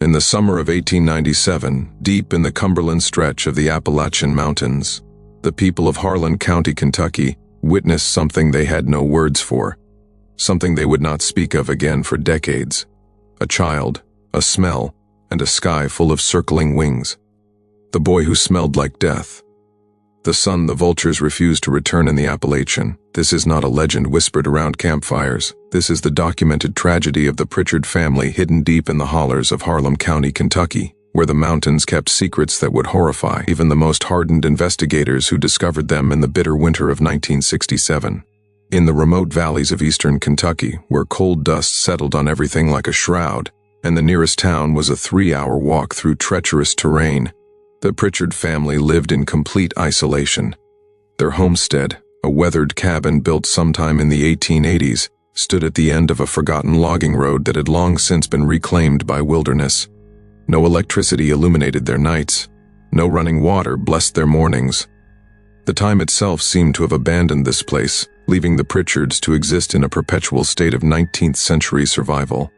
In the summer of 1897, deep in the Cumberland stretch of the Appalachian Mountains, the people of Harlan County, Kentucky, witnessed something they had no words for, something they would not speak of again for decades. A child, a smell, and a sky full of circling wings. The boy who smelled like death. The son the vultures refused to return in the Appalachian. This is not a legend whispered around campfires. This is the documented tragedy of the Pritchard family hidden deep in the hollers of Harlan County, Kentucky, where the mountains kept secrets that would horrify even the most hardened investigators who discovered them in the bitter winter of 1967. In the remote valleys of eastern Kentucky, where cold dust settled on everything like a shroud, and the nearest town was a 3-hour walk through treacherous terrain, the Pritchard family lived in complete isolation. Their homestead, a weathered cabin built sometime in the 1880s, stood at the end of a forgotten logging road that had long since been reclaimed by wilderness. No electricity illuminated their nights. No running water blessed their mornings. The time itself seemed to have abandoned this place, leaving the Pritchards to exist in a perpetual state of 19th century survival.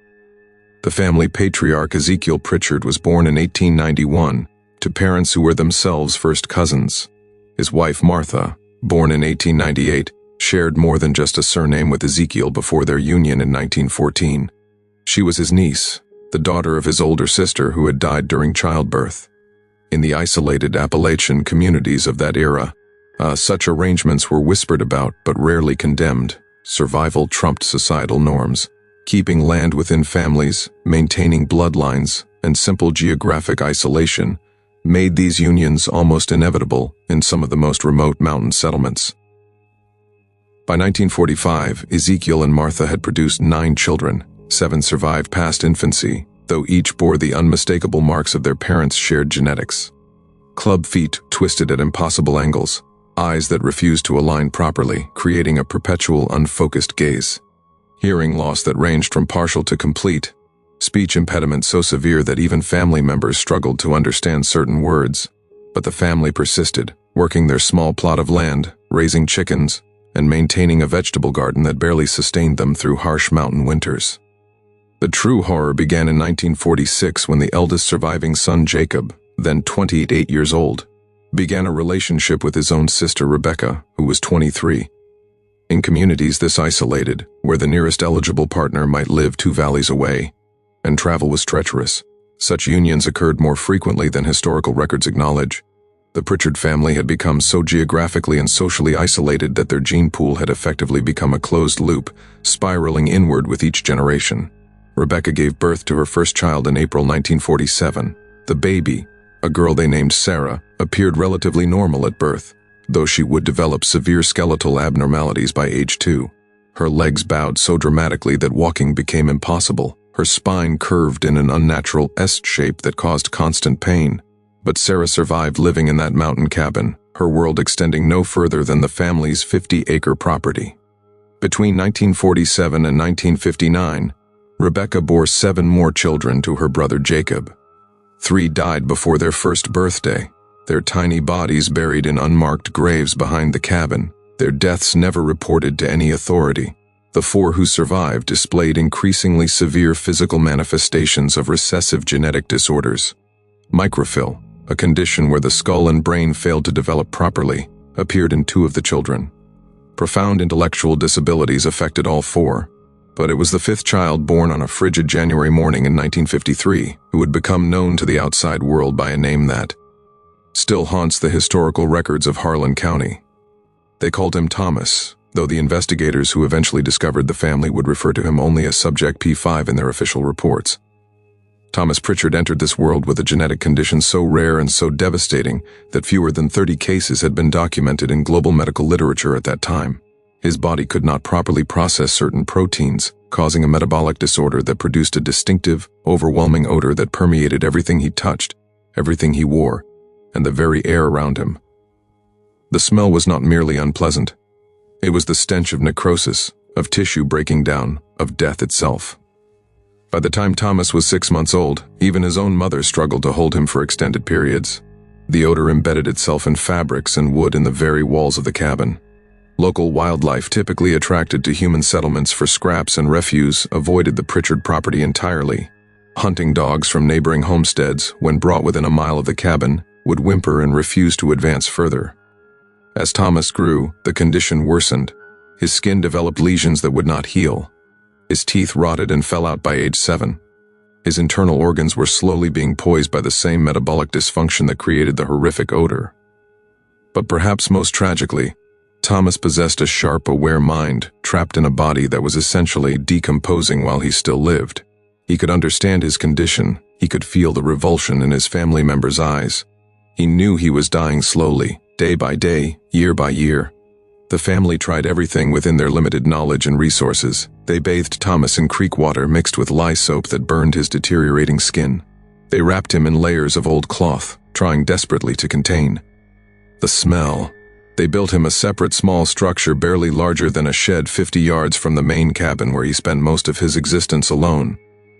The family patriarch Ezekiel Pritchard was born in 1891 to parents who were themselves first cousins. His wife Martha, born in 1898, shared more than just a surname with Ezekiel before their union in 1914. She was his niece, the daughter of his older sister who had died during childbirth. In the isolated Appalachian communities of that era, such arrangements were whispered about but rarely condemned. Survival trumped societal norms. Keeping land within families, maintaining bloodlines, and simple geographic isolation made these unions almost inevitable in some of the most remote mountain settlements. By 1945, Ezekiel and Martha had produced 9 children. 7 survived past infancy, though each bore the unmistakable marks of their parents' shared genetics. Club feet twisted at impossible angles, eyes that refused to align properly, creating a perpetual unfocused gaze. Hearing loss that ranged from partial to complete. Speech impediment so severe that even family members struggled to understand certain words. But the family persisted, working their small plot of land, raising chickens, and maintaining a vegetable garden that barely sustained them through harsh mountain winters. The true horror began in 1946 when the eldest surviving son, Jacob, then 28 years old, began a relationship with his own sister, Rebecca, who was 23. In communities this isolated, where the nearest eligible partner might live 2 valleys away, and travel was treacherous, such unions occurred more frequently than historical records acknowledge. The Pritchard family had become so geographically and socially isolated that their gene pool had effectively become a closed loop, spiraling inward with each generation. Rebecca gave birth to her first child in April 1947. The baby, a girl they named Sarah, appeared relatively normal at birth, though she would develop severe skeletal abnormalities by age 2. Her legs bowed so dramatically that walking became impossible. Her spine curved in an unnatural S shape that caused constant pain. But Sarah survived living in that mountain cabin, her world extending no further than the family's 50-acre property. Between 1947 and 1959, Rebecca bore 7 more children to her brother Jacob. 3 died before their first birthday, their tiny bodies buried in unmarked graves behind the cabin, their deaths never reported to any authority. The 4 who survived displayed increasingly severe physical manifestations of recessive genetic disorders. Microphyll, a condition where the skull and brain failed to develop properly, appeared in 2 of the children. Profound intellectual disabilities affected all 4, but it was the 5th child born on a frigid January morning in 1953 who would become known to the outside world by a name that still haunts the historical records of Harlan County. They called him Thomas, though the investigators who eventually discovered the family would refer to him only as Subject P5 in their official reports. Thomas Pritchard entered this world with a genetic condition so rare and so devastating that fewer than 30 cases had been documented in global medical literature at that time. His body could not properly process certain proteins, causing a metabolic disorder that produced a distinctive, overwhelming odor that permeated everything he touched, everything he wore, and the very air around him. The smell was not merely unpleasant. It was the stench of necrosis, of tissue breaking down, of death itself. By the time Thomas was 6 months old, even his own mother struggled to hold him for extended periods. The odor embedded itself in fabrics and wood in the very walls of the cabin. Local wildlife, typically attracted to human settlements for scraps and refuse, avoided the Pritchard property entirely. Hunting dogs from neighboring homesteads, when brought within a mile of the cabin, would whimper and refuse to advance further. As Thomas grew, the condition worsened. His skin developed lesions that would not heal. His teeth rotted and fell out by age 7. His internal organs were slowly being poisoned by the same metabolic dysfunction that created the horrific odor. But perhaps most tragically, Thomas possessed a sharp, aware mind, trapped in a body that was essentially decomposing while he still lived. He could understand his condition. He could feel the revulsion in his family members' eyes. He knew he was dying slowly, day by day, year by year. The family tried everything within their limited knowledge and resources. They bathed Thomas in creek water mixed with lye soap that burned his deteriorating skin. They wrapped him in layers of old cloth, trying desperately to contain the smell. They built him a separate small structure barely larger than a shed 50 yards from the main cabin where he spent most of his existence alone,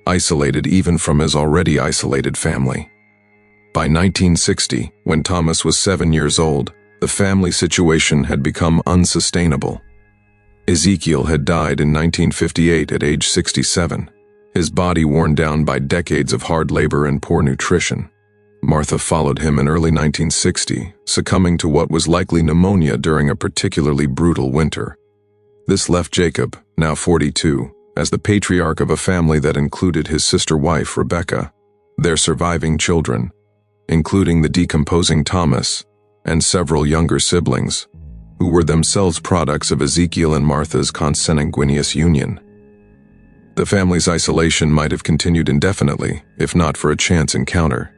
isolated even from his already isolated family. By 1960, when Thomas was 7 years old, the family situation had become unsustainable. Ezekiel had died in 1958 at age 67, his body worn down by decades of hard labor and poor nutrition. Martha followed him in early 1960, succumbing to what was likely pneumonia during a particularly brutal winter. This left Jacob, now 42, as the patriarch of a family that included his sister-wife, Rebecca, their surviving children, including the decomposing Thomas, and several younger siblings, who were themselves products of Ezekiel and Martha's consanguineous union. The family's isolation might have continued indefinitely, if not for a chance encounter.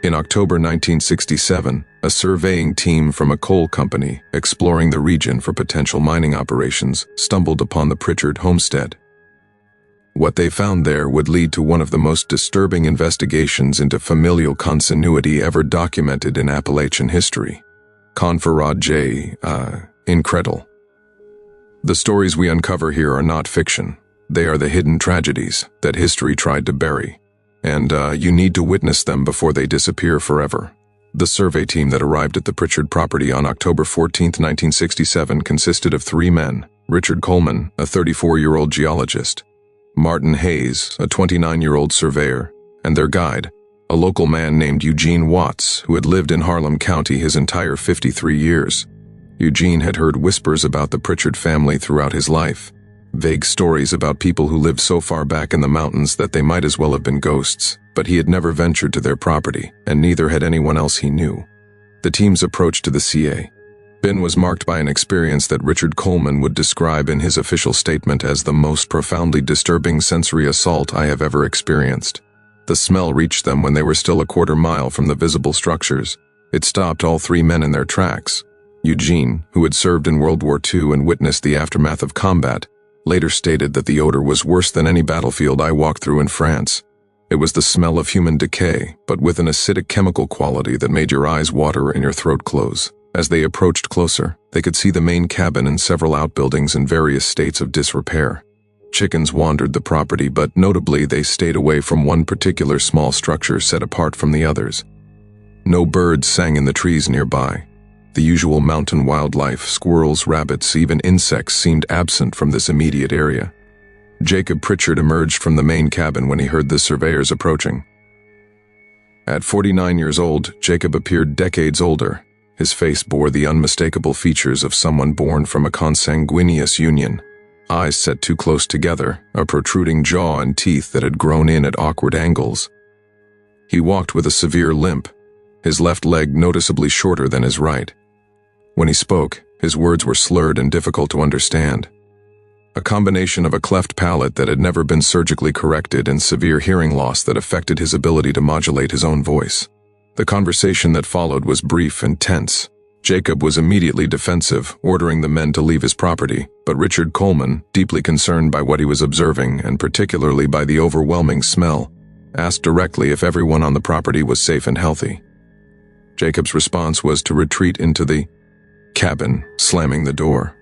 In October 1967, a surveying team from a coal company exploring the region for potential mining operations stumbled upon the Pritchard homestead. What they found there would lead to one of the most disturbing investigations into familial continuity ever documented in Appalachian history. Conferad J. Incredible. The stories we uncover here are not fiction. They are the hidden tragedies that history tried to bury. And you need to witness them before they disappear forever. The survey team that arrived at the Pritchard property on October 14, 1967 consisted of 3 men: Richard Coleman, a 34-year-old geologist, Martin Hayes, a 29-year-old surveyor, and their guide, a local man named Eugene Watts, who had lived in Harlan County his entire 53 years. Eugene had heard whispers about the Pritchard family throughout his life, vague stories about people who lived so far back in the mountains that they might as well have been ghosts, but he had never ventured to their property, and neither had anyone else he knew. The team's approach to the CA was marked by an experience that Richard Coleman would describe in his official statement as the most profoundly disturbing sensory assault I have ever experienced. The smell reached them when they were still a quarter mile from the visible structures. It stopped all 3 men in their tracks. Eugene, who had served in World War II and witnessed the aftermath of combat, later stated that the odor was worse than any battlefield I walked through in France. It was the smell of human decay, but with an acidic chemical quality that made your eyes water and your throat close. As they approached closer, they could see the main cabin and several outbuildings in various states of disrepair. Chickens wandered the property, but notably they stayed away from one particular small structure set apart from the others. No birds sang in the trees nearby. The usual mountain wildlife, squirrels, rabbits, even insects seemed absent from this immediate area. Jacob Pritchard emerged from the main cabin when he heard the surveyors approaching. At 49 years old, Jacob appeared decades older. His face bore the unmistakable features of someone born from a consanguineous union. Eyes set too close together, a protruding jaw and teeth that had grown in at awkward angles. He walked with a severe limp, his left leg noticeably shorter than his right. When he spoke, his words were slurred and difficult to understand. A combination of a cleft palate that had never been surgically corrected and severe hearing loss that affected his ability to modulate his own voice. The conversation that followed was brief and tense. Jacob was immediately defensive, ordering the men to leave his property, but Richard Coleman, deeply concerned by what he was observing and particularly by the overwhelming smell, asked directly if everyone on the property was safe and healthy. Jacob's response was to retreat into the cabin, slamming the door.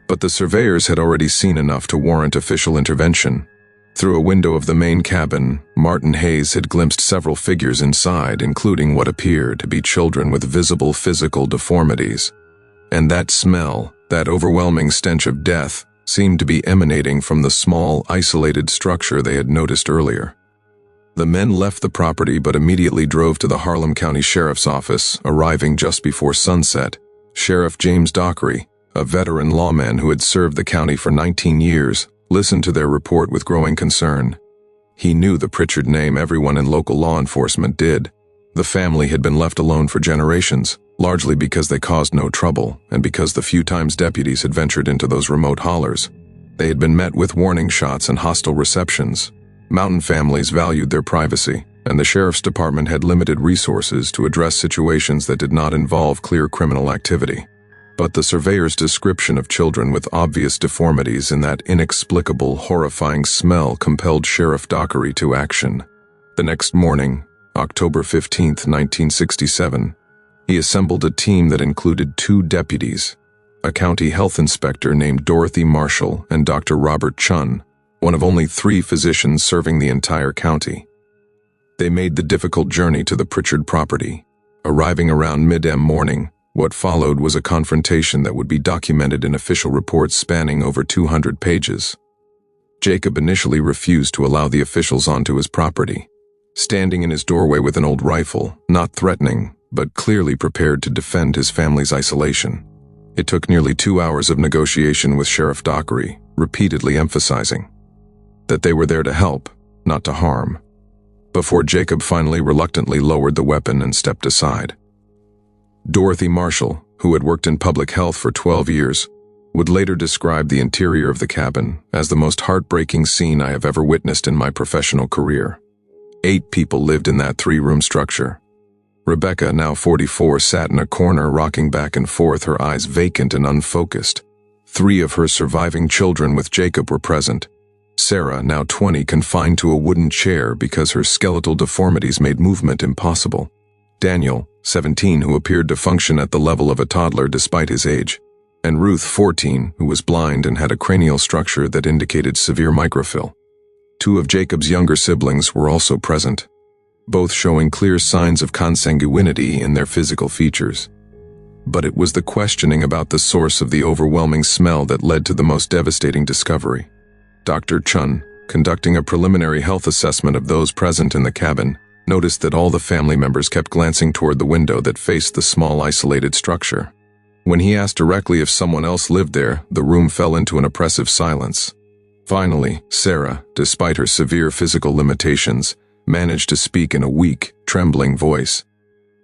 But the surveyors had already seen enough to warrant official intervention. Through a window of the main cabin, Martin Hayes had glimpsed several figures inside, including what appeared to be children with visible physical deformities. And that smell, that overwhelming stench of death, seemed to be emanating from the small, isolated structure they had noticed earlier. The men left the property but immediately drove to the Harlan County Sheriff's Office, arriving just before sunset. Sheriff James Dockery, a veteran lawman who had served the county for 19 years, listened to their report with growing concern. He knew the Pritchard name. Everyone in local law enforcement did. The family had been left alone for generations, largely because they caused no trouble and because the few times deputies had ventured into those remote hollers, they had been met with warning shots and hostile receptions. Mountain families valued their privacy, and the sheriff's department had limited resources to address situations that did not involve clear criminal activity. But the surveyor's description of children with obvious deformities and that inexplicable, horrifying smell compelled Sheriff Dockery to action. The next morning, October 15, 1967, he assembled a team that included 2 deputies, a county health inspector named Dorothy Marshall and Dr. Robert Chun, one of only 3 physicians serving the entire county. They made the difficult journey to the Pritchard property. Arriving around mid-m morning, what followed was a confrontation that would be documented in official reports spanning over 200 pages. Jacob initially refused to allow the officials onto his property, standing in his doorway with an old rifle, not threatening, but clearly prepared to defend his family's isolation. It took nearly 2 hours of negotiation with Sheriff Dockery, repeatedly emphasizing that they were there to help, not to harm, before Jacob finally reluctantly lowered the weapon and stepped aside. Dorothy Marshall, who had worked in public health for 12 years, would later describe the interior of the cabin as the most heartbreaking scene I have ever witnessed in my professional career. 8 people lived in that 3-room structure. Rebecca, now 44, sat in a corner rocking back and forth, her eyes vacant and unfocused. 3 of her surviving children with Jacob were present. Sarah, now 20, confined to a wooden chair because her skeletal deformities made movement impossible. Daniel, 17, who appeared to function at the level of a toddler despite his age. And Ruth, 14, who was blind and had a cranial structure that indicated severe microfill. 2 of Jacob's younger siblings were also present, both showing clear signs of consanguinity in their physical features. But it was the questioning about the source of the overwhelming smell that led to the most devastating discovery. Dr. Chun, conducting a preliminary health assessment of those present in the cabin, noticed that all the family members kept glancing toward the window that faced the small isolated structure. When he asked directly if someone else lived there, the room fell into an oppressive silence. Finally, Sarah, despite her severe physical limitations, managed to speak in a weak, trembling voice.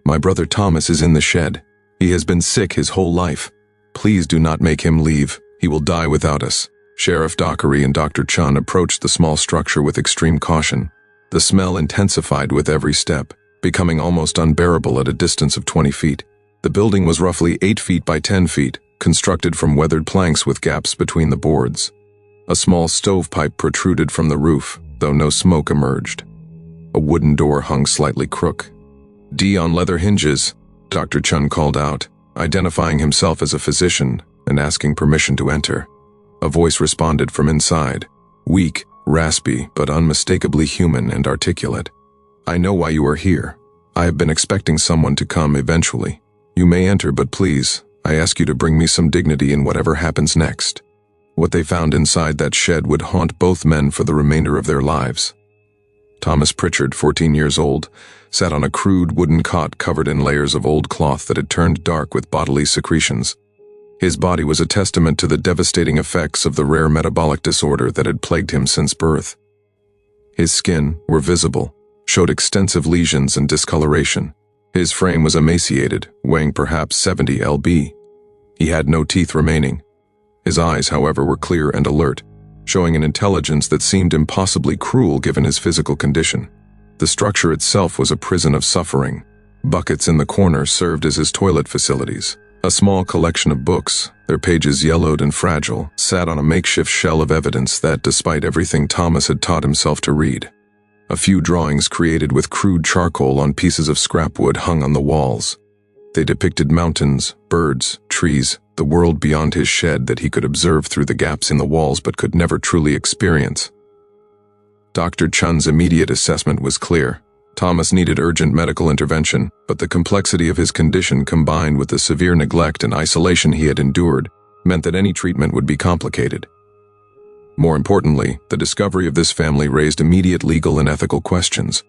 "My brother Thomas is in the shed. He has been sick his whole life. Please do not make him leave. He will die without us." Sheriff Dockery and Dr. Chun approached the small structure with extreme caution. The smell intensified with every step, becoming almost unbearable at a distance of 20 feet. The building was roughly 8 feet by 10 feet, constructed from weathered planks with gaps between the boards. A small stovepipe protruded from the roof, though no smoke emerged. A wooden door hung slightly crook. "D on leather hinges," Dr. Chun called out, identifying himself as a physician and asking permission to enter. A voice responded from inside, weak, raspy, but unmistakably human and articulate. "I know why you are here. I have been expecting someone to come eventually. You may enter, but please, I ask you to bring me some dignity in whatever happens next." What they found inside that shed would haunt both men for the remainder of their lives. Thomas Pritchard, 14 years old, sat on a crude wooden cot covered in layers of old cloth that had turned dark with bodily secretions. His body was a testament to the devastating effects of the rare metabolic disorder that had plagued him since birth. His skin, were visible, showed extensive lesions and discoloration. His frame was emaciated, weighing perhaps 70 lb. He had no teeth remaining. His eyes, however, were clear and alert, showing an intelligence that seemed impossibly cruel given his physical condition. The structure itself was a prison of suffering. Buckets in the corner served as his toilet facilities. A small collection of books, their pages yellowed and fragile, sat on a makeshift shell of evidence that, despite everything Thomas had taught himself to read. A few drawings created with crude charcoal on pieces of scrap wood hung on the walls. They depicted mountains, birds, trees, the world beyond his shed that he could observe through the gaps in the walls but could never truly experience. Dr. Chun's immediate assessment was clear. Thomas needed urgent medical intervention, but the complexity of his condition combined with the severe neglect and isolation he had endured meant that any treatment would be complicated. More importantly, the discovery of this family raised immediate legal and ethical questions.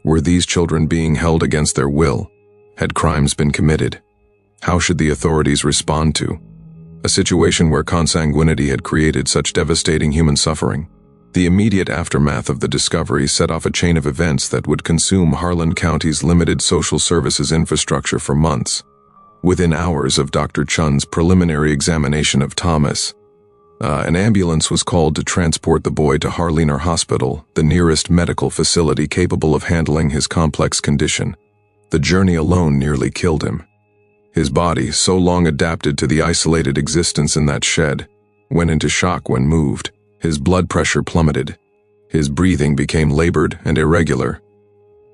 Were these children being held against their will? Had crimes been committed? How should the authorities respond to a situation where consanguinity had created such devastating human suffering? The immediate aftermath of the discovery set off a chain of events that would consume Harlan County's limited social services infrastructure for months. Within hours of Dr. Chun's preliminary examination of Thomas, an ambulance was called to transport the boy to Harliner Hospital, the nearest medical facility capable of handling his complex condition. The journey alone nearly killed him. His body, so long adapted to the isolated existence in that shed, went into shock when moved. His blood pressure plummeted. His breathing became labored and irregular.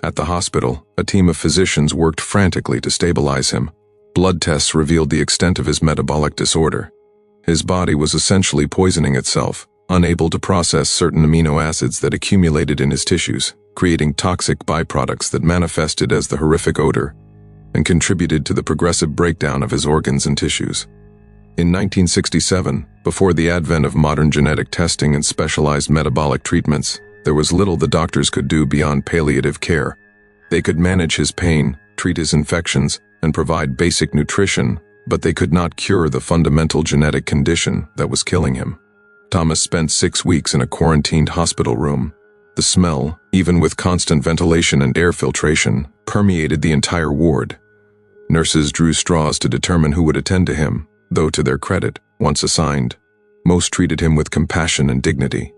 At the hospital, a team of physicians worked frantically to stabilize him. Blood tests revealed the extent of his metabolic disorder. His body was essentially poisoning itself, unable to process certain amino acids that accumulated in his tissues, creating toxic byproducts that manifested as the horrific odor and contributed to the progressive breakdown of his organs and tissues. In 1967, before the advent of modern genetic testing and specialized metabolic treatments, there was little the doctors could do beyond palliative care. They could manage his pain, treat his infections, and provide basic nutrition, but they could not cure the fundamental genetic condition that was killing him. Thomas spent 6 weeks in a quarantined hospital room. The smell, even with constant ventilation and air filtration, permeated the entire ward. Nurses drew straws to determine who would attend to him, though to their credit, once assigned, most treated him with compassion and dignity.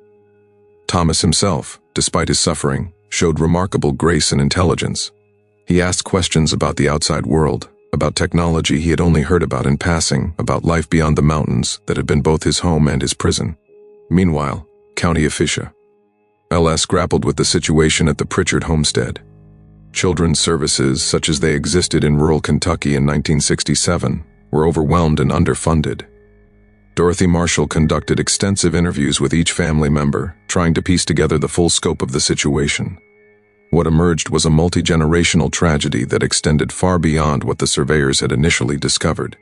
Thomas himself, despite his suffering, showed remarkable grace and intelligence. He asked questions about the outside world, about technology he had only heard about in passing, about life beyond the mountains that had been both his home and his prison. Meanwhile, County Officia LS grappled with the situation at the Pritchard homestead. Children's services, such as they existed in rural Kentucky in 1967, were overwhelmed and underfunded. Dorothy Marshall conducted extensive interviews with each family member, trying to piece together the full scope of the situation. What emerged was a multi-generational tragedy that extended far beyond what the surveyors had initially discovered.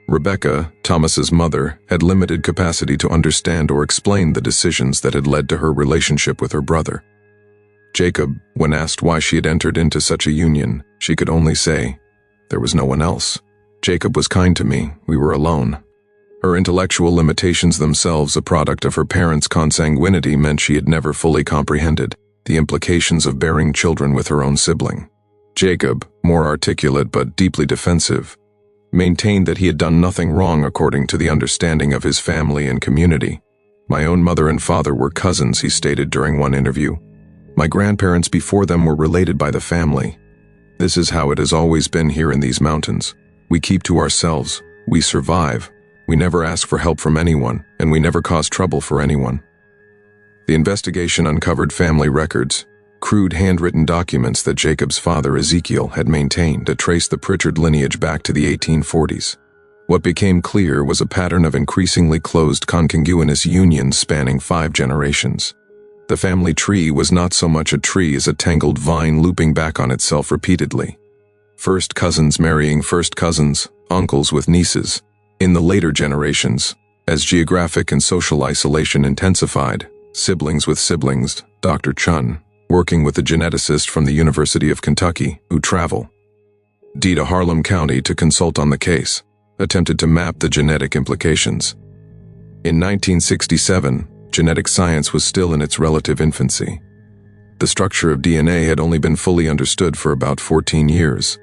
Rebecca, Thomas's mother, had limited capacity to understand or explain the decisions that had led to her relationship with her brother. Jacob, when asked why she had entered into such a union, she could only say, "There was no one else. Jacob was kind to me, we were alone." Her intellectual limitations themselves, a product of her parents' consanguinity, meant she had never fully comprehended the implications of bearing children with her own sibling. Jacob, more articulate but deeply defensive, maintained that he had done nothing wrong according to the understanding of his family and community. "My own mother and father were cousins," he stated during one interview. "My grandparents before them were related by the family. This is how it has always been here in these mountains. We keep to ourselves, we survive, we never ask for help from anyone, and we never cause trouble for anyone." The investigation uncovered family records, crude handwritten documents that Jacob's father Ezekiel had maintained to trace the Pritchard lineage back to the 1840s. What became clear was a pattern of increasingly closed consanguineous unions spanning 5 generations. The family tree was not so much a tree as a tangled vine looping back on itself repeatedly. First cousins marrying first cousins, uncles with nieces. In the later generations, as geographic and social isolation intensified, siblings with siblings. Dr. Chun, working with a geneticist from the University of Kentucky, who traveled to Harlan County to consult on the case, attempted to map the genetic implications. In 1967, genetic science was still in its relative infancy. The structure of DNA had only been fully understood for about 14 years.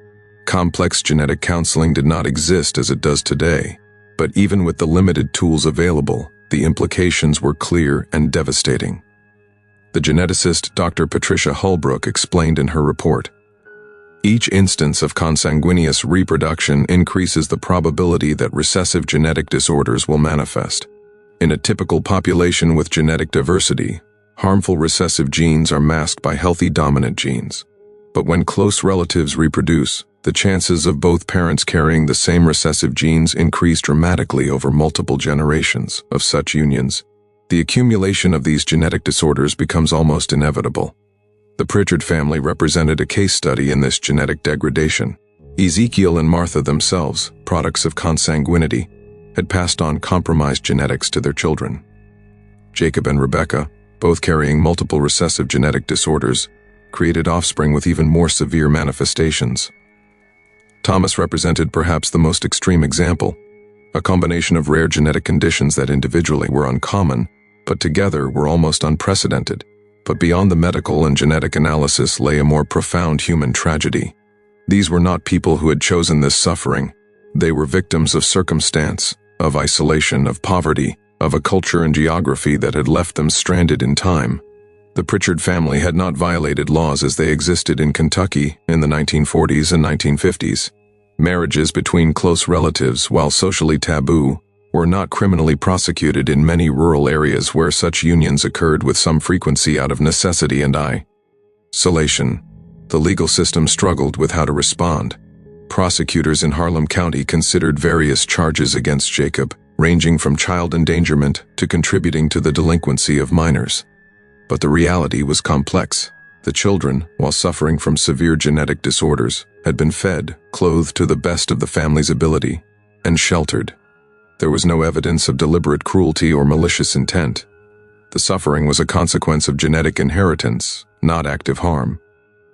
Complex genetic counseling did not exist as it does today, but even with the limited tools available, the implications were clear and devastating. The geneticist Dr. Patricia Holbrook explained in her report, "Each instance of consanguineous reproduction increases the probability that recessive genetic disorders will manifest. In a typical population with genetic diversity, harmful recessive genes are masked by healthy dominant genes. But when close relatives reproduce, the chances of both parents carrying the same recessive genes increase dramatically over multiple generations of such unions. The accumulation of these genetic disorders becomes almost inevitable." The Pritchard family represented a case study in this genetic degradation. Ezekiel and Martha themselves, products of consanguinity, had passed on compromised genetics to their children. Jacob and Rebecca, both carrying multiple recessive genetic disorders, created offspring with even more severe manifestations. Thomas represented perhaps the most extreme example, a combination of rare genetic conditions that individually were uncommon, but together were almost unprecedented. But beyond the medical and genetic analysis lay a more profound human tragedy. These were not people who had chosen this suffering. They were victims of circumstance, of isolation, of poverty, of a culture and geography that had left them stranded in time. The Pritchard family had not violated laws as they existed in Kentucky in the 1940s and 1950s. Marriages between close relatives, while socially taboo, were not criminally prosecuted in many rural areas where such unions occurred with some frequency out of necessity and isolation. The legal system struggled with how to respond. Prosecutors in Harlan County considered various charges against Jacob, ranging from child endangerment to contributing to the delinquency of minors. But the reality was complex. The children, while suffering from severe genetic disorders, had been fed, clothed to the best of the family's ability, and sheltered. There was no evidence of deliberate cruelty or malicious intent. The suffering was a consequence of genetic inheritance, not active harm.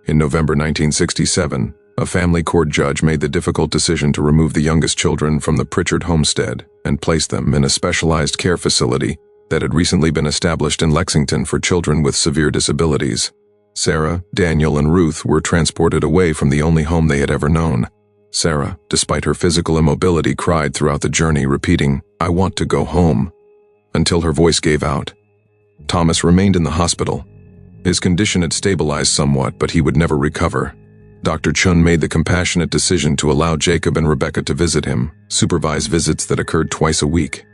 In November 1967, a family court judge made the difficult decision to remove the youngest children from the Pritchard homestead and place them in a specialized care facility that had recently been established in Lexington for children with severe disabilities. Sarah, Daniel, and Ruth were transported away from the only home they had ever known. Sarah, despite her physical immobility, cried throughout the journey, repeating, "I want to go home," until her voice gave out. Thomas remained in the hospital. His condition had stabilized somewhat, but he would never recover. Dr. Chun made the compassionate decision to allow Jacob and Rebecca to visit him, supervise visits that occurred twice a week.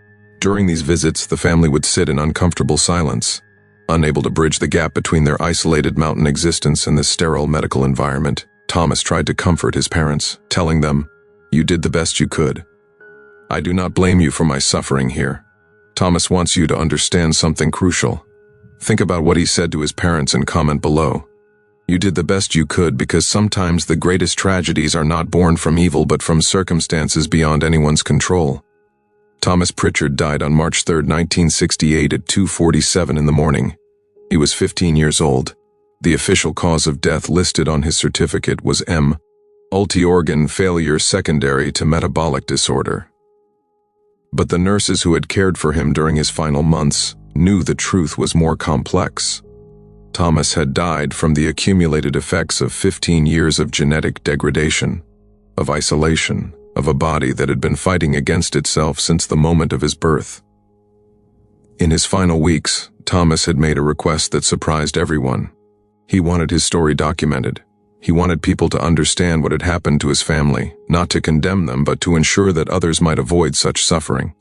During these visits, the family would sit in uncomfortable silence. Unable to bridge the gap between their isolated mountain existence and this sterile medical environment, Thomas tried to comfort his parents, telling them, "You did the best you could. I do not blame you for my suffering here." Thomas wants you to understand something crucial. Think about what he said to his parents and comment below. You did the best you could because sometimes the greatest tragedies are not born from evil but from circumstances beyond anyone's control. Thomas Pritchard died on March 3, 1968 at 2:47 in the morning. He was 15 years old. The official cause of death listed on his certificate was multi-organ failure secondary to metabolic disorder. But the nurses who had cared for him during his final months knew the truth was more complex. Thomas had died from the accumulated effects of 15 years of genetic degradation, of isolation, of a body that had been fighting against itself since the moment of his birth. In his final weeks, Thomas had made a request that surprised everyone. He wanted his story documented. He wanted people to understand what had happened to his family, not to condemn them, but to ensure that others might avoid such suffering.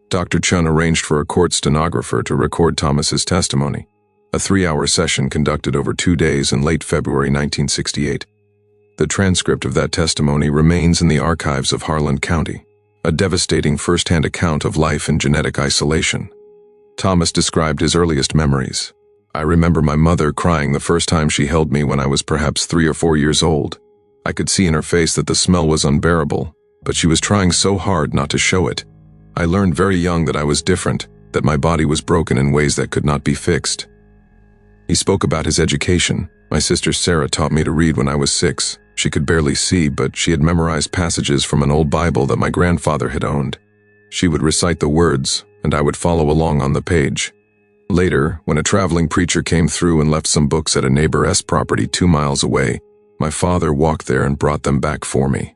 Dr. Chun arranged for a court stenographer to record Thomas's testimony, a 3-hour session conducted over 2 days in late February 1968. The transcript of that testimony remains in the archives of Harlan County, a devastating first-hand account of life in genetic isolation. Thomas described his earliest memories. "I remember my mother crying the first time she held me when I was perhaps 3 or 4 years old. I could see in her face that the smell was unbearable, but she was trying so hard not to show it. I learned very young that I was different, that my body was broken in ways that could not be fixed." He spoke about his education. "My sister Sarah taught me to read when I was 6. She could barely see, but she had memorized passages from an old Bible that my grandfather had owned. She would recite the words, and I would follow along on the page. Later, when a traveling preacher came through and left some books at a neighbor's property 2 miles away, my father walked there and brought them back for me.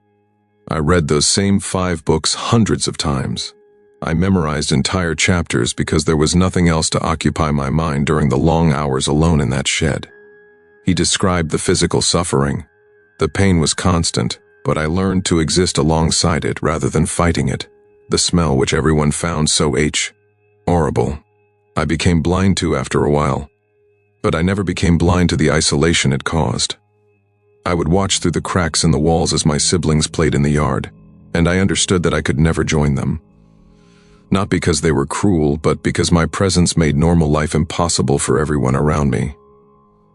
I read those same 5 books hundreds of times. I memorized entire chapters because there was nothing else to occupy my mind during the long hours alone in that shed." He described the physical suffering. "The pain was constant, but I learned to exist alongside it rather than fighting it. The smell which everyone found so horrible, I became blind to after a while. But I never became blind to the isolation it caused. I would watch through the cracks in the walls as my siblings played in the yard, and I understood that I could never join them. Not because they were cruel, but because my presence made normal life impossible for everyone around me."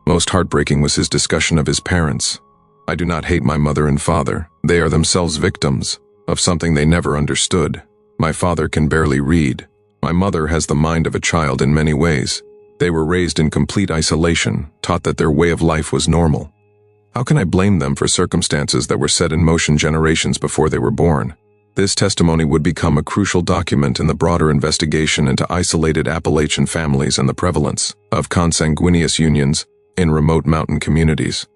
Most heartbreaking was his discussion of his parents. "I do not hate my mother and father. They are themselves victims of something they never understood. My father can barely read. My mother has the mind of a child in many ways. They were raised in complete isolation, taught that their way of life was normal. How can I blame them for circumstances that were set in motion generations before they were born? This testimony would become a crucial document in the broader investigation into isolated Appalachian families and the prevalence of consanguineous unions in remote mountain communities.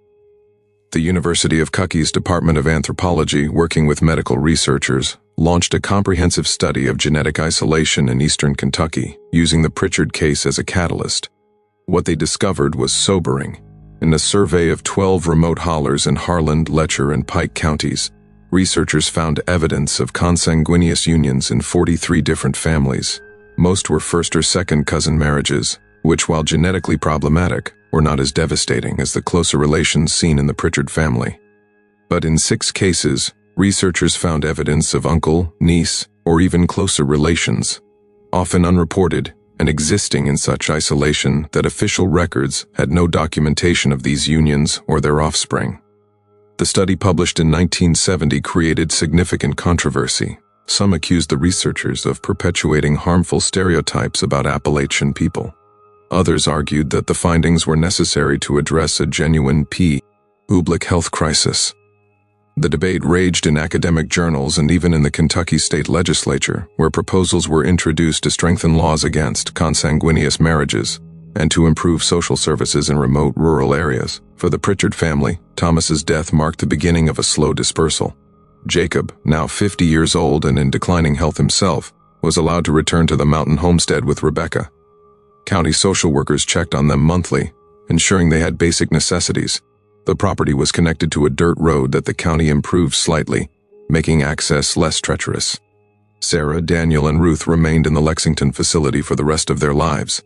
The University of Kentucky's Department of Anthropology, working with medical researchers, launched a comprehensive study of genetic isolation in eastern Kentucky, using the Pritchard case as a catalyst. What they discovered was sobering. In a survey of 12 remote hollers in Harlan, Letcher, and Pike counties, researchers found evidence of consanguineous unions in 43 different families. Most were first or second cousin marriages, which, while genetically problematic, were not as devastating as the closer relations seen in the Pritchard family. But in 6 cases, researchers found evidence of uncle, niece, or even closer relations, often unreported and existing in such isolation that official records had no documentation of these unions or their offspring. The study, published in 1970, created significant controversy. Some accused the researchers of perpetuating harmful stereotypes about Appalachian people. Others argued that the findings were necessary to address a genuine public health crisis. The debate raged in academic journals and even in the Kentucky state legislature, where proposals were introduced to strengthen laws against consanguineous marriages and to improve social services in remote rural areas. For the Pritchard family, Thomas's death marked the beginning of a slow dispersal. Jacob, now 50 years old and in declining health himself, was allowed to return to the mountain homestead with Rebecca. County social workers checked on them monthly, ensuring they had basic necessities. The property was connected to a dirt road that the county improved slightly, making access less treacherous. Sarah, Daniel, and Ruth remained in the Lexington facility for the rest of their lives.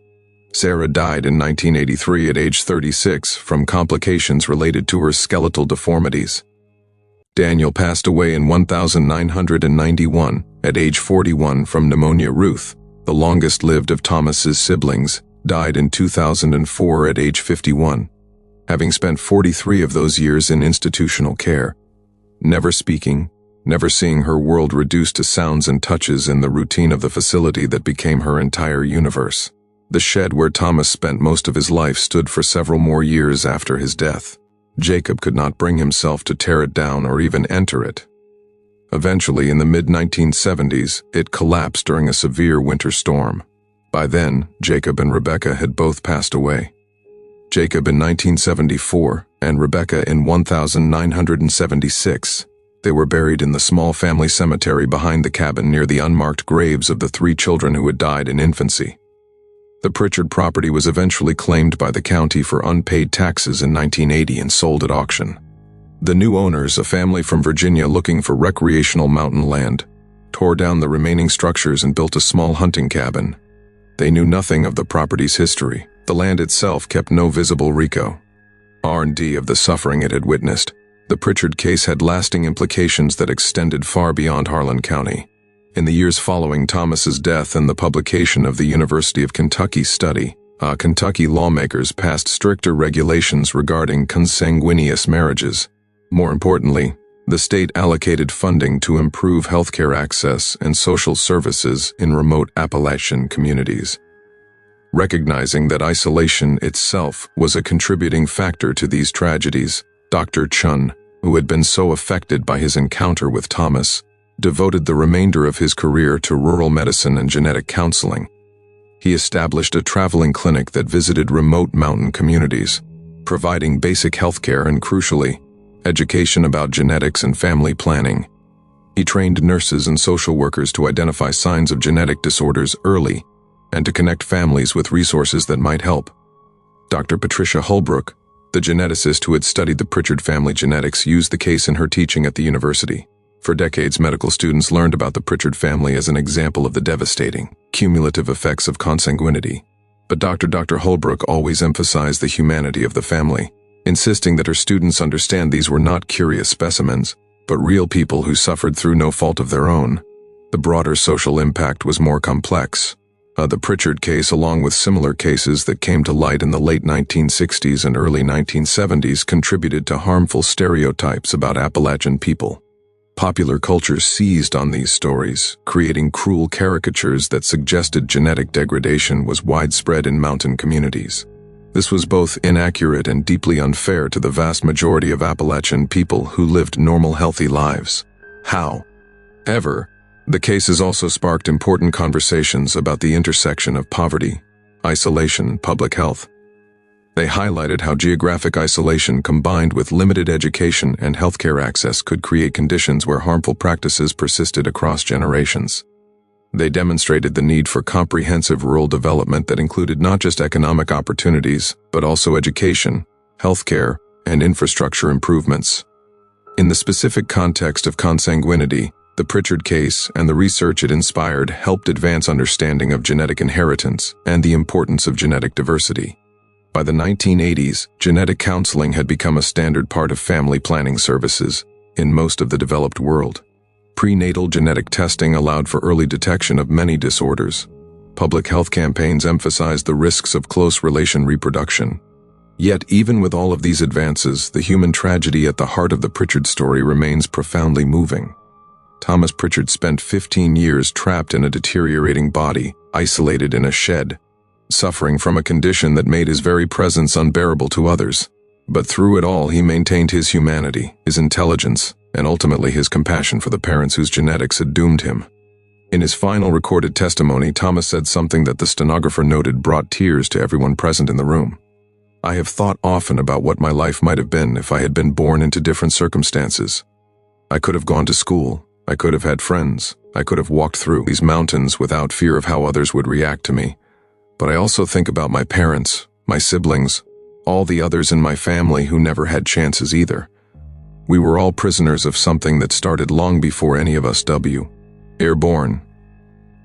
Sarah died in 1983 at age 36 from complications related to her skeletal deformities. Daniel passed away in 1991 at age 41 from pneumonia. Ruth, the longest-lived of Thomas's siblings, died in 2004 at age 51, having spent 43 of those years in institutional care, never speaking, never seeing her world reduced to sounds and touches in the routine of the facility that became her entire universe. The shed where Thomas spent most of his life stood for several more years after his death. Jacob could not bring himself to tear it down or even enter it. Eventually, in the mid-1970s, it collapsed during a severe winter storm. By then, Jacob and Rebecca had both passed away. Jacob in 1974 and Rebecca in 1976. They were buried in the small family cemetery behind the cabin near the unmarked graves of the 3 children who had died in infancy. The Pritchard property was eventually claimed by the county for unpaid taxes in 1980 and sold at auction. The new owners, a family from Virginia looking for recreational mountain land, tore down the remaining structures and built a small hunting cabin. They knew nothing of the property's history. The land itself kept no visible R&D of the suffering it had witnessed. The Pritchard case had lasting implications that extended far beyond Harlan County. In the years following Thomas's death and the publication of the University of Kentucky study, Kentucky lawmakers passed stricter regulations regarding consanguineous marriages. More importantly, the state allocated funding to improve healthcare access and social services in remote Appalachian communities. Recognizing that isolation itself was a contributing factor to these tragedies, Dr. Chun, who had been so affected by his encounter with Thomas, devoted the remainder of his career to rural medicine and genetic counseling. He established a traveling clinic that visited remote mountain communities, providing basic healthcare and, crucially, education about genetics and family planning. He trained nurses and social workers to identify signs of genetic disorders early and to connect families with resources that might help. Dr. Patricia Holbrook, the geneticist who had studied the Pritchard family genetics, used the case in her teaching at the university. For decades, medical students learned about the Pritchard family as an example of the devastating, cumulative effects of consanguinity. But Dr. Holbrook always emphasized the humanity of the family, insisting that her students understand these were not curious specimens, but real people who suffered through no fault of their own. The broader social impact was more complex. The Pritchard case, along with similar cases that came to light in the late 1960s and early 1970s, contributed to harmful stereotypes about Appalachian people. Popular culture seized on these stories, creating cruel caricatures that suggested genetic degradation was widespread in mountain communities. This was both inaccurate and deeply unfair to the vast majority of Appalachian people who lived normal, healthy lives. However, the cases also sparked important conversations about the intersection of poverty, isolation, and public health. They highlighted how geographic isolation combined with limited education and healthcare access could create conditions where harmful practices persisted across generations. They demonstrated the need for comprehensive rural development that included not just economic opportunities, but also education, healthcare, and infrastructure improvements. In the specific context of consanguinity, the Pritchard case and the research it inspired helped advance understanding of genetic inheritance and the importance of genetic diversity. By the 1980s, genetic counseling had become a standard part of family planning services in most of the developed world. Prenatal genetic testing allowed for early detection of many disorders. Public health campaigns emphasized the risks of close relation reproduction. Yet, even with all of these advances, the human tragedy at the heart of the Pritchard story remains profoundly moving. Thomas Pritchard spent 15 years trapped in a deteriorating body, isolated in a shed, suffering from a condition that made his very presence unbearable to others. But through it all, he maintained his humanity, his intelligence, and ultimately his compassion for the parents whose genetics had doomed him. In his final recorded testimony, Thomas said something that the stenographer noted brought tears to everyone present in the room. "I have thought often about what my life might have been if I had been born into different circumstances. I could have gone to school, I could have had friends, I could have walked through these mountains without fear of how others would react to me. But I also think about my parents, my siblings, all the others in my family who never had chances either. We were all prisoners of something that started long before any of us airborne.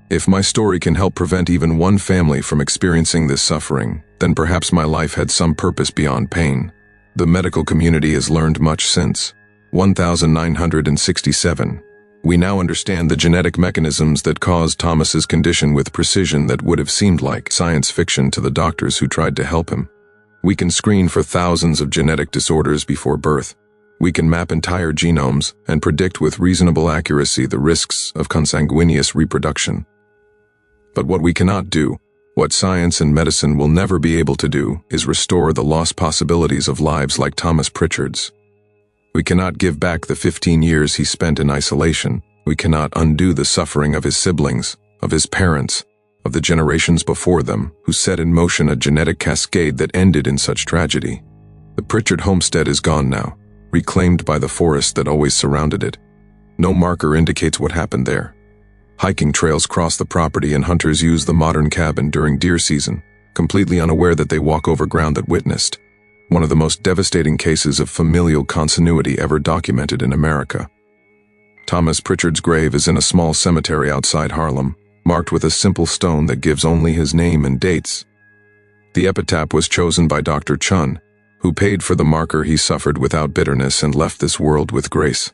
If my story can help prevent even one family from experiencing this suffering, then perhaps my life had some purpose beyond pain." The medical community has learned much since. 1967. We now understand the genetic mechanisms that caused Thomas's condition with precision that would have seemed like science fiction to the doctors who tried to help him. We can screen for thousands of genetic disorders before birth. We can map entire genomes and predict with reasonable accuracy the risks of consanguineous reproduction. But what we cannot do, what science and medicine will never be able to do, is restore the lost possibilities of lives like Thomas Pritchard's. We cannot give back the 15 years he spent in isolation. We cannot undo the suffering of his siblings, of his parents, of the generations before them who set in motion a genetic cascade that ended in such tragedy. The Pritchard homestead is gone now, reclaimed by the forest that always surrounded it. No marker indicates what happened there. Hiking trails cross the property and hunters use the modern cabin during deer season, completely unaware that they walk over ground that witnessed one of the most devastating cases of familial continuity ever documented in America. Thomas Pritchard's grave is in a small cemetery outside Harlem, marked with a simple stone that gives only his name and dates. The epitaph was chosen by Dr. Chun, who paid for the marker he suffered without bitterness and left this world with grace.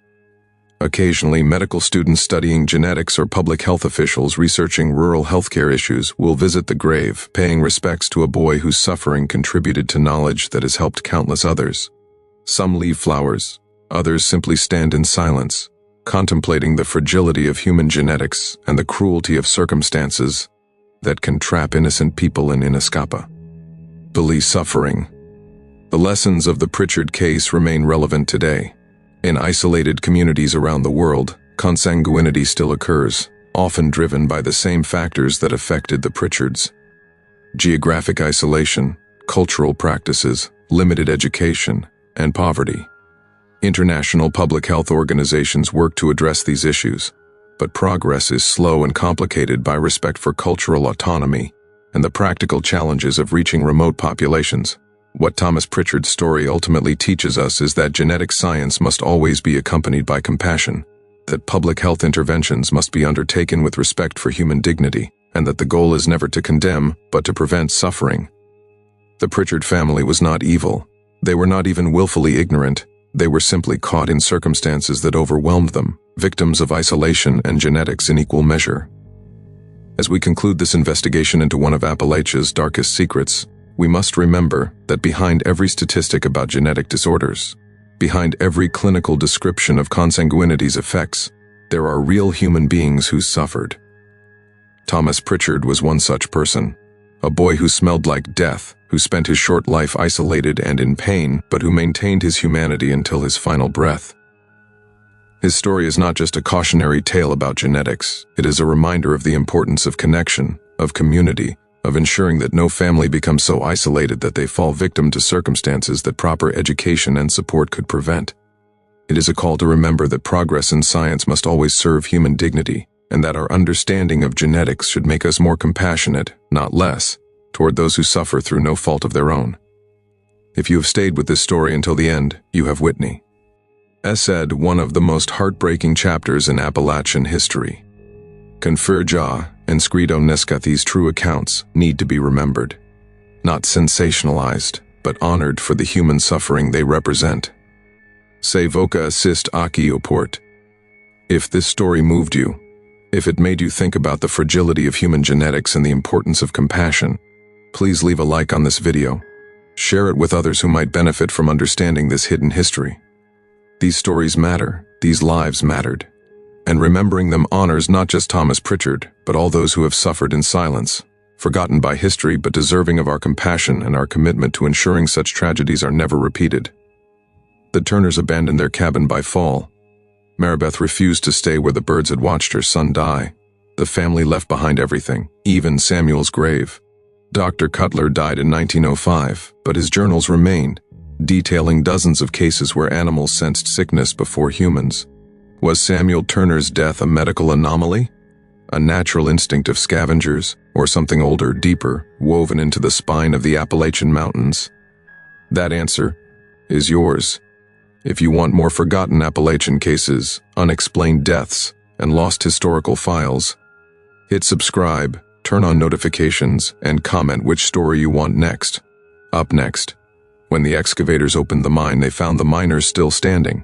Occasionally, medical students studying genetics or public health officials researching rural healthcare issues will visit the grave, paying respects to a boy whose suffering contributed to knowledge that has helped countless others. Some leave flowers, others simply stand in silence, contemplating the fragility of human genetics and the cruelty of circumstances that can trap innocent people in inescapable suffering. The lessons of the Pritchard case remain relevant today. In isolated communities around the world, consanguinity still occurs, often driven by the same factors that affected the Pritchards. Geographic isolation, cultural practices, limited education, and poverty. International public health organizations work to address these issues, but progress is slow and complicated by respect for cultural autonomy and the practical challenges of reaching remote populations. What Thomas Pritchard's story ultimately teaches us is that genetic science must always be accompanied by compassion, that public health interventions must be undertaken with respect for human dignity, and that the goal is never to condemn, but to prevent suffering. The Pritchard family was not evil. They were not even willfully ignorant. They were simply caught in circumstances that overwhelmed them, victims of isolation and genetics in equal measure. As we conclude this investigation into one of Appalachia's darkest secrets, we must remember that behind every statistic about genetic disorders, Behind every clinical description of consanguinity's effects, there are real human beings who suffered. Thomas Pritchard was one such person, a boy who smelled like death, who spent his short life isolated and in pain, but who maintained his humanity until his final breath. His story is not just a cautionary tale about genetics, it is a reminder of the importance of connection, of community, of ensuring that no family becomes so isolated that they fall victim to circumstances that proper education and support could prevent. It is a call to remember that progress in science must always serve human dignity, and that our understanding of genetics should make us more compassionate, not less, toward those who suffer through no fault of their own. If you have stayed with this story until the end, you have Whitney. Said one of the most heartbreaking chapters in Appalachian history. Confirja and Scrido Nesca, these true accounts need to be remembered. Not sensationalized, but honored for the human suffering they represent. Se voca assist aki oport. If this story moved you, if it made you think about the fragility of human genetics and the importance of compassion, please leave a like on this video. Share it with others who might benefit from understanding this hidden history. These stories matter, these lives mattered. And remembering them honors not just Thomas Pritchard, but all those who have suffered in silence, forgotten by history but deserving of our compassion and our commitment to ensuring such tragedies are never repeated. The Turners abandoned their cabin by fall. Maribeth refused to stay where the birds had watched her son die. The family left behind everything, even Samuel's grave. Dr. Cutler died in 1905, but his journals remained, detailing dozens of cases where animals sensed sickness before humans. Was Samuel Turner's death a medical anomaly? A natural instinct of scavengers, or something older, deeper, woven into the spine of the Appalachian Mountains? That answer is yours. If you want more forgotten Appalachian cases, unexplained deaths, and lost historical files, hit subscribe, turn on notifications, and comment which story you want next. Up next. When the excavators opened the mine, they found the miners still standing,